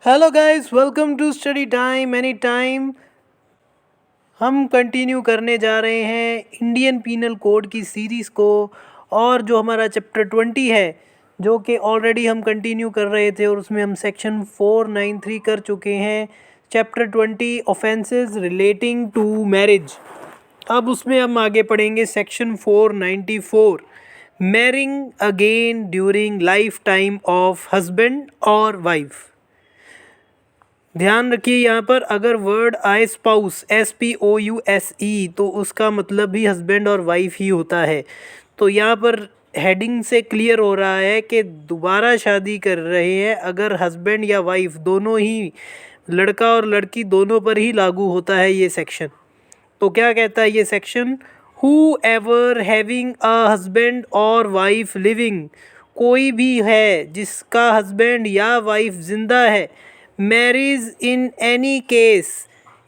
Hello guys, welcome to study time any time. हम continue करने जा रहे हैं इंडियन पीनल कोड की सीरीज़ को। और जो हमारा चैप्टर 20 है, जो कि ऑलरेडी हम कंटिन्यू कर रहे थे और उसमें हम सेक्शन 493 कर चुके हैं। Chapter 20 offences relating to marriage. अब उसमें हम आगे पढ़ेंगे section 494, marrying again during life time of husband और वाइफ। ध्यान रखिए, यहाँ पर अगर वर्ड आए स्पाउस, SPOUSE, तो उसका मतलब भी हस्बैंड और वाइफ ही होता है। तो यहाँ पर हेडिंग से क्लियर हो रहा है कि दोबारा शादी कर रहे हैं अगर हस्बैंड या वाइफ दोनों ही, लड़का और लड़की दोनों पर ही लागू होता है ये सेक्शन। तो क्या कहता है ये section? Who ever having a husband और वाइफ लिविंग, कोई भी है जिसका हस्बैंड या वाइफ जिंदा है, marries in any case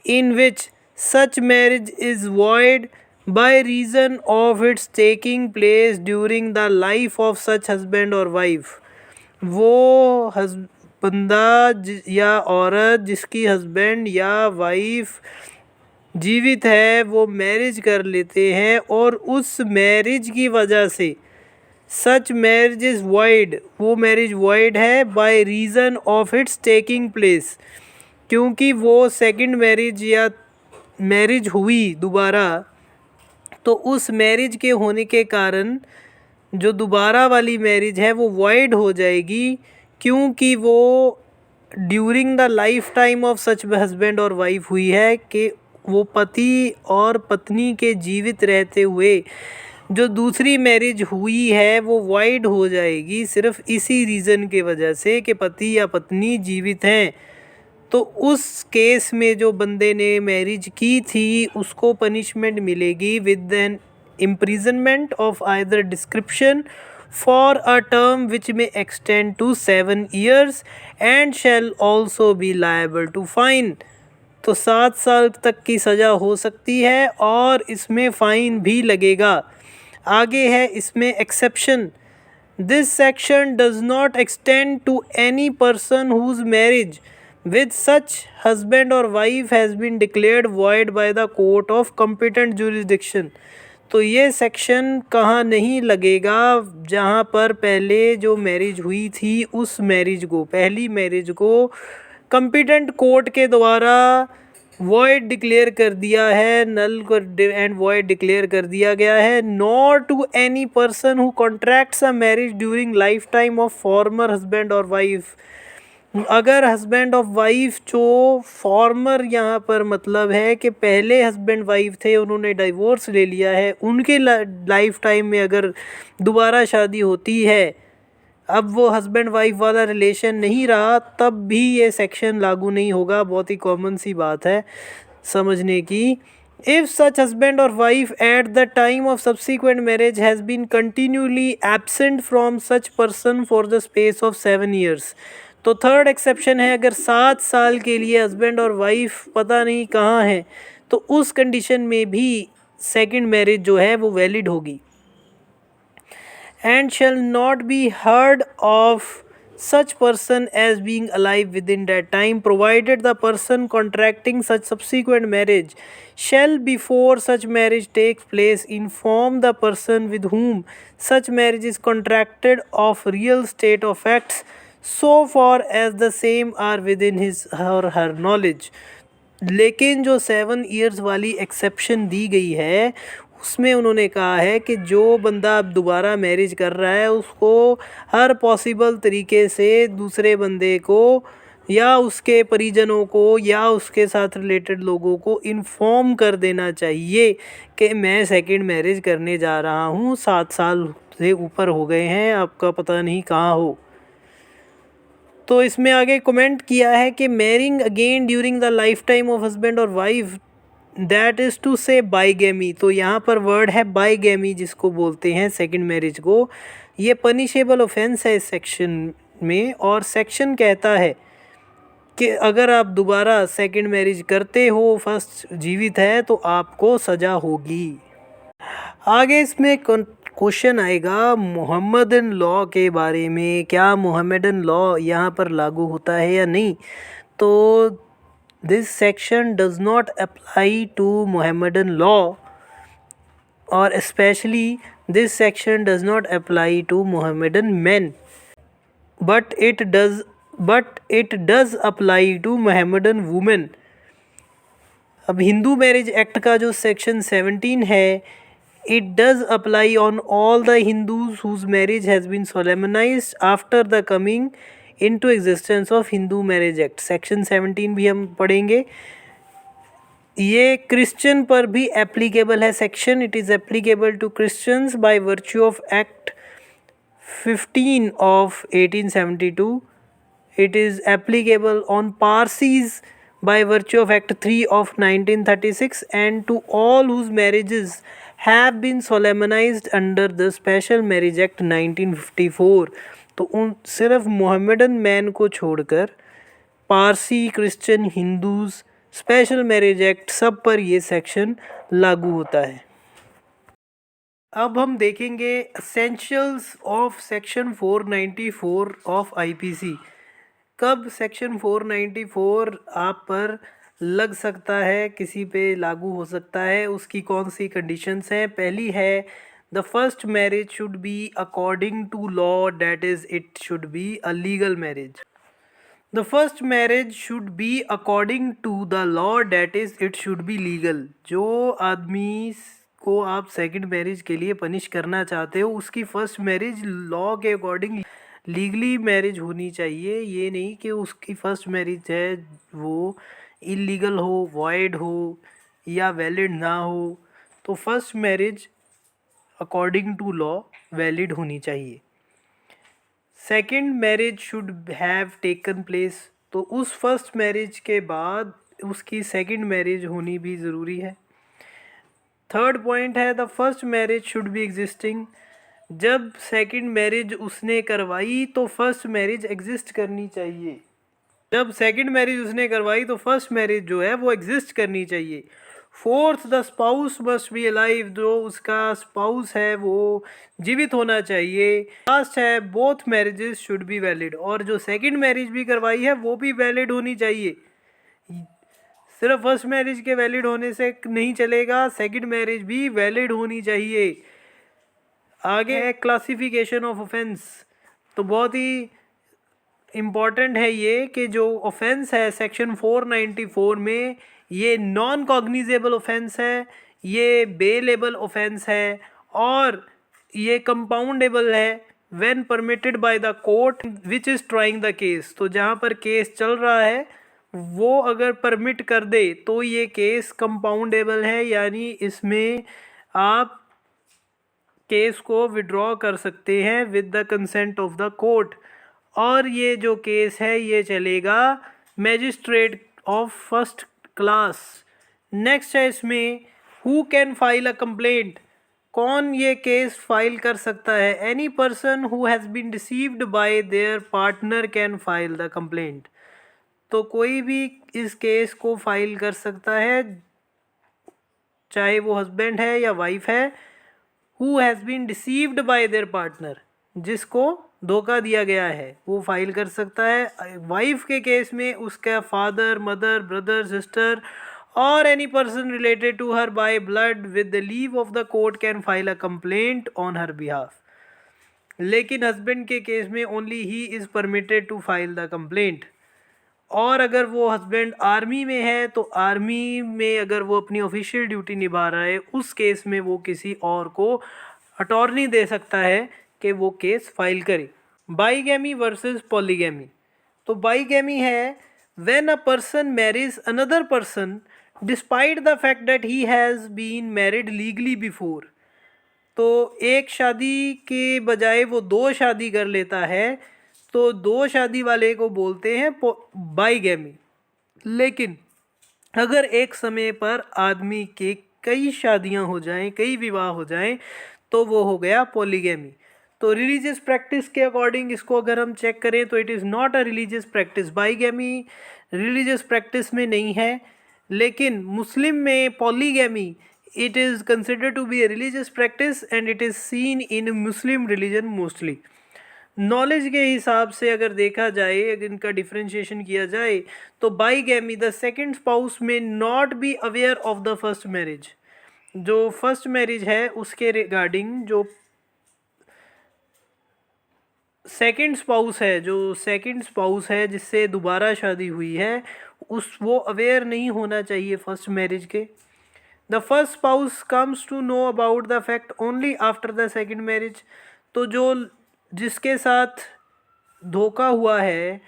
in which such marriage is void by reason of its taking place during the life of such husband or wife। वो बंदा या औरत जिसकी हस्बैंड या वाइफ जीवित है वो मैरिज कर लेते हैं और उस मैरिज की वजह से सच मैरिज इज़ वॉइड, वो मैरिज वॉइड है by reason of its taking place, क्योंकि वो सेकंड मैरिज या मैरिज हुई दोबारा, तो उस मैरिज के होने के कारण जो दोबारा वाली मैरिज है वो वॉइड हो जाएगी, क्योंकि वो during the life time of such husband और वाइफ हुई है कि वो पति और पत्नी के जीवित रहते हुए जो दूसरी मैरिज हुई है वो वॉइड हो जाएगी सिर्फ इसी रीज़न के वजह से कि पति या पत्नी जीवित हैं। तो उस केस में जो बंदे ने मैरिज की थी उसको पनिशमेंट मिलेगी with an imprisonment of either description for a term which may extend to 7 years and shall also be liable to fine. तो 7 साल तक की सज़ा हो सकती है और इसमें फ़ाइन भी लगेगा। आगे है इसमें exception, this section does not extend to any person whose marriage with such husband और wife has been declared void by the court of competent jurisdiction. तो ये सेक्शन कहाँ नहीं लगेगा? जहाँ पर पहले जो मैरिज हुई थी उस मैरिज को, पहली मैरिज को कॉम्पिटेंट कोर्ट के द्वारा वॉइड डिक्लेयर कर दिया है, नल एंड वॉइड डिक्लेयर कर दिया गया है। Nor to any person who contracts a marriage during life time of former husband और वाइफ। अगर हस्बैंड ऑफ वाइफ जो फॉर्मर यहाँ पर मतलब है कि पहले हस्बैंड वाइफ थे, उन्होंने डिवोर्स ले लिया है, उनके लाइफ टाइम में अगर दोबारा शादी होती है, अब वो हस्बैंड वाइफ वाला रिलेशन नहीं रहा, तब भी ये सेक्शन लागू नहीं होगा। बहुत ही कॉमन सी बात है समझने की। इफ़ सच हस्बैंड और wife at the time of subsequent marriage has been continuously absent from such person for the space of 7 years। तो थर्ड एक्सेप्शन है, अगर 7 साल के लिए हस्बैंड और वाइफ पता नहीं कहाँ है, तो उस कंडीशन में भी सेकंड मैरिज जो है वो वैलिड होगी। And shall not be heard of such person as being alive within that time, provided the person contracting such subsequent marriage shall, before such marriage takes place, inform the person with whom such marriage is contracted of real state of facts so far as the same are within his or her knowledge। लेकिन जो 7 years वाली exception दी गई है उसमें उन्होंने कहा है कि जो बंदा अब दोबारा मैरिज कर रहा है उसको हर पॉसिबल तरीके से दूसरे बंदे को या उसके परिजनों को या उसके साथ रिलेटेड लोगों को इन्फॉर्म कर देना चाहिए कि मैं सेकंड मैरिज करने जा रहा हूँ, 7 साल से ऊपर हो गए हैं, आपका पता नहीं कहाँ हो। तो इसमें आगे कमेंट किया है कि marrying again during the life time of husband और वाइफ, दैट इज़ टू से बाईगेमी। तो यहाँ पर वर्ड है बाईगेमी, जिसको बोलते हैं सेकंड मैरिज को। ये पनिशेबल ऑफेंस है इस सेक्शन में, और सेक्शन कहता है कि अगर आप दोबारा सेकंड मैरिज करते हो, फर्स्ट जीवित है, तो आपको सज़ा होगी। आगे इसमें क्वेश्चन आएगा मोहम्मदन लॉ के बारे में, क्या मोहम्मदन लॉ यहाँ पर लागू होता है या नहीं। तो this section does not apply to Mohammedan law, और specially this section does not apply to Mohammedan man, but it does apply to Mohammedan women. अब हिंदू मैरिज एक्ट का जो सेक्शन 17 है, it does apply on all the Hindus whose marriage has been solemnized after the coming into existence of Hindu Marriage Act। Section 17 भी हम पढ़ेंगे। ये Christian पर भी एप्लीकेबल है section. It is applicable to Christians by virtue of act 15 of 1872। It is applicable on Parsis by virtue of Act 3 of 1936 and to all whose marriages have been solemnized under the Special Marriage Act 1954। तो उन सिर्फ Mohammedan man को छोड़कर Parsi, Christian, Hindus, special marriage act सब पर ये section लागू होता है। अब हम देखेंगे essentials of section 494 of IPC. कब सेक्शन 494 आप पर लग सकता है, किसी पे लागू हो सकता है, उसकी कौन सी कंडीशंस हैं। पहली है the first marriage should be according to law, that is it should be a legal marriage. The first marriage should be according to the law, that is it should be legal. जो आदमी को आप second marriage के लिए punish करना चाहते हो, उसकी फर्स्ट मैरिज लॉ के अकॉर्डिंग लीगली मैरिज होनी चाहिए। ये नहीं कि उसकी फर्स्ट मैरिज है वो इलीगल हो, वॉइड हो या वैलिड ना हो। तो first marriage according to law valid होनी चाहिए। Second marriage should have taken place, तो उस फर्स्ट मैरिज के बाद उसकी सेकंड मैरिज होनी भी ज़रूरी है। थर्ड पॉइंट है the first marriage should B existing. जब सेकंड मैरिज उसने करवाई तो फर्स्ट मैरिज एग्जिस्ट करनी चाहिए। जब सेकंड मैरिज उसने करवाई तो फर्स्ट मैरिज जो है वो एग्जिस्ट करनी चाहिए। Fourth the spouse must be alive, जो उसका स्पाउस है वो जीवित होना चाहिए। लास्ट है both marriages should be valid, और जो सेकंड मैरिज भी करवाई है वो भी वैलिड होनी चाहिए। सिर्फ फर्स्ट मैरिज के वैलिड होने से नहीं चलेगा, सेकंड मैरिज भी वैलिड होनी चाहिए। आगे है क्लासिफिकेशन ऑफ ऑफेंस। तो बहुत ही इम्पॉर्टेंट है ये कि जो ऑफेंस है सेक्शन 494 में, ये नॉन कॉग्निजेबल ऑफेंस है, ये बेलेबल ऑफेंस है, और ये कंपाउंडेबल है when permitted by the court which is trying the case. तो जहाँ पर केस चल रहा है वो अगर परमिट कर दे तो ये केस कंपाउंडेबल है, यानी इसमें आप केस को विड्रॉ कर सकते हैं with the consent of the court. और ये जो केस है ये चलेगा magistrate of first class. Next है इसमें who can file a complaint, कौन ये केस फाइल कर सकता है। Any person who has been deceived by their partner can file the complaint. तो कोई भी इस केस को फाइल कर सकता है, चाहे वो हस्बैंड है या वाइफ है। Who has been deceived by their partner, जिसको धोखा दिया गया है वो फाइल कर सकता है। वाइफ के केस में उसका फादर, मदर, ब्रदर, सिस्टर और any person related to her by blood with the leave of the court can file a complaint on her behalf. लेकिन हस्बैंड के केस में only he is permitted to file the complaint. और अगर वो husband army में है तो army में अगर वो अपनी ऑफिशियल ड्यूटी निभा रहा है, उस केस में वो किसी और को अटॉर्नी दे सकता है कि वो केस फाइल करे। Bigamy versus polygamy. तो बाईगैमी है when a person marries another person despite the fact that he has been married legally before. तो एक शादी के बजाय वो दो शादी कर लेता है, तो दो शादी वाले को बोलते हैं बाईगैमी। लेकिन अगर एक समय पर आदमी के कई शादियां हो जाएं, कई विवाह हो जाएं, तो वो हो गया पॉलीगैमी। तो रिलीजियस प्रैक्टिस के अकॉर्डिंग इसको अगर हम चेक करें तो it is not a religious practice. Bigamy religious practice में नहीं है, लेकिन मुस्लिम में polygamy it is considered to be a religious practice and it is seen in Muslim religion mostly. Knowledge के हिसाब से अगर देखा जाए, अगर इनका डिफ्रेंशिएशन किया जाए तो बाईगैमी द सेकंड स्पाउस में not be aware of the first marriage. जो फर्स्ट मैरिज है उसके रिगार्डिंग जो सेकंड स्पाउस है जिससे दोबारा शादी हुई है वो अवेयर नहीं होना चाहिए फर्स्ट मैरिज के. The first spouse comes to know about the fact only after the second marriage. तो जो जिसके साथ धोखा हुआ है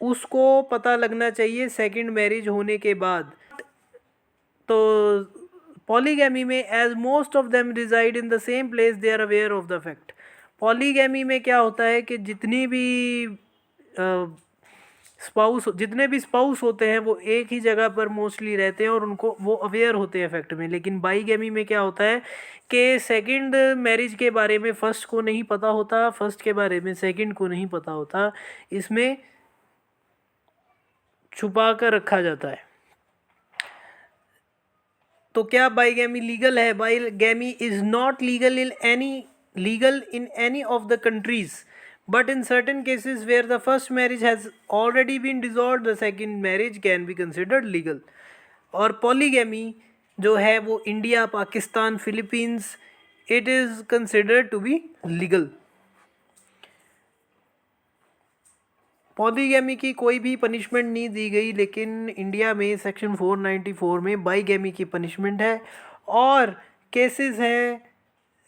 उसको पता लगना चाहिए सेकंड मैरिज होने के बाद. तो पॉलीगैमी में as most of them reside in the same place they are aware of the fact. Polygamy में क्या होता है कि जितने भी स्पाउस होते हैं वो एक ही जगह पर मोस्टली रहते हैं और उनको वो अवेयर होते हैं फैक्ट में. लेकिन बाईगैमी में क्या होता है कि सेकंड मैरिज के बारे में फर्स्ट को नहीं पता होता, फर्स्ट के बारे में सेकंड को नहीं पता होता, इसमें छुपा कर रखा जाता है. तो क्या बाईगैमी लीगल है? Bigamy is not legal in any of the countries, but in certain cases where the first marriage has already been dissolved, the second marriage can be considered legal. और पॉलीगैमी जो है वो India, Pakistan, Philippines, it is considered to be legal. Polygamy की कोई भी punishment नहीं दी गई, लेकिन इंडिया में सेक्शन 494 में बाईगैमी की पनिशमेंट है. और केसेस हैं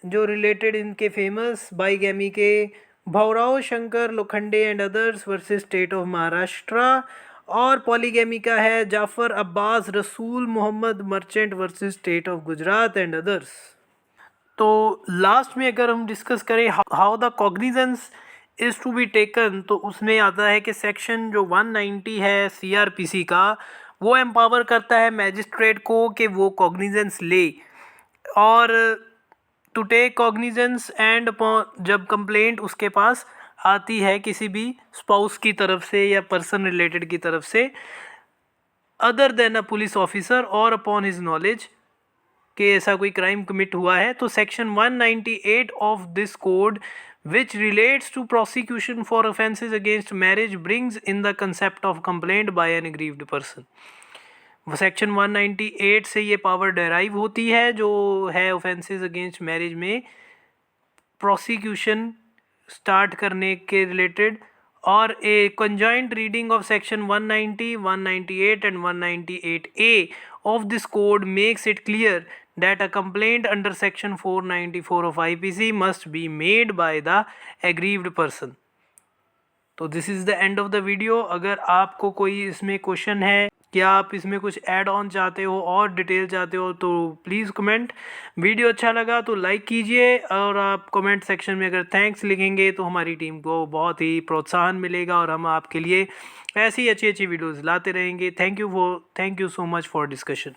जो रिलेटेड इनके फेमस बाईगैमी के, Bhaurao Shankar Lokhande and others versus state of Maharashtra. और पॉलीगैमी का है Jafar Abbas Rasul Mohammad Merchant versus state of Gujarat and others. तो लास्ट में अगर हम डिस्कस करें how the cognizance is to be taken, तो उसमें आता है कि सेक्शन जो 190 है CRPC का, वो एम्पावर करता है मैजिस्ट्रेट को कि वो कॉग्निजेंस ले. और टू टेक कॉग्निजेंस एंड जब कंप्लेंट उसके पास आती है किसी भी स्पाउस की तरफ से या पर्सन रिलेटेड की तरफ से, other than a police officer और अपॉन हिज नॉलेज कि ऐसा कोई क्राइम कमिट हुआ है, तो section 198 of this code which relates to prosecution for offences against marriage brings in the concept of complaint by an aggrieved person. Section 198 से ये power derive होती है जो है ऑफेंसेस अगेंस्ट मैरिज में प्रोसिक्यूशन स्टार्ट करने के रिलेटेड. और a conjoint reading of section 190, 198 and 198A of this code makes it clear that a complaint under section 494 of IPC must be made by the aggrieved person. तो this is the end of the video. अगर आपको कोई इसमें question है क्या आप इसमें कुछ ऐड ऑन चाहते हो और डिटेल चाहते हो तो प्लीज़ कमेंट. वीडियो अच्छा लगा तो लाइक कीजिए और आप कमेंट सेक्शन में अगर थैंक्स लिखेंगे तो हमारी टीम को बहुत ही प्रोत्साहन मिलेगा और हम आपके लिए ऐसी अच्छी वीडियोज़ लाते रहेंगे. Thank you so much for discussion.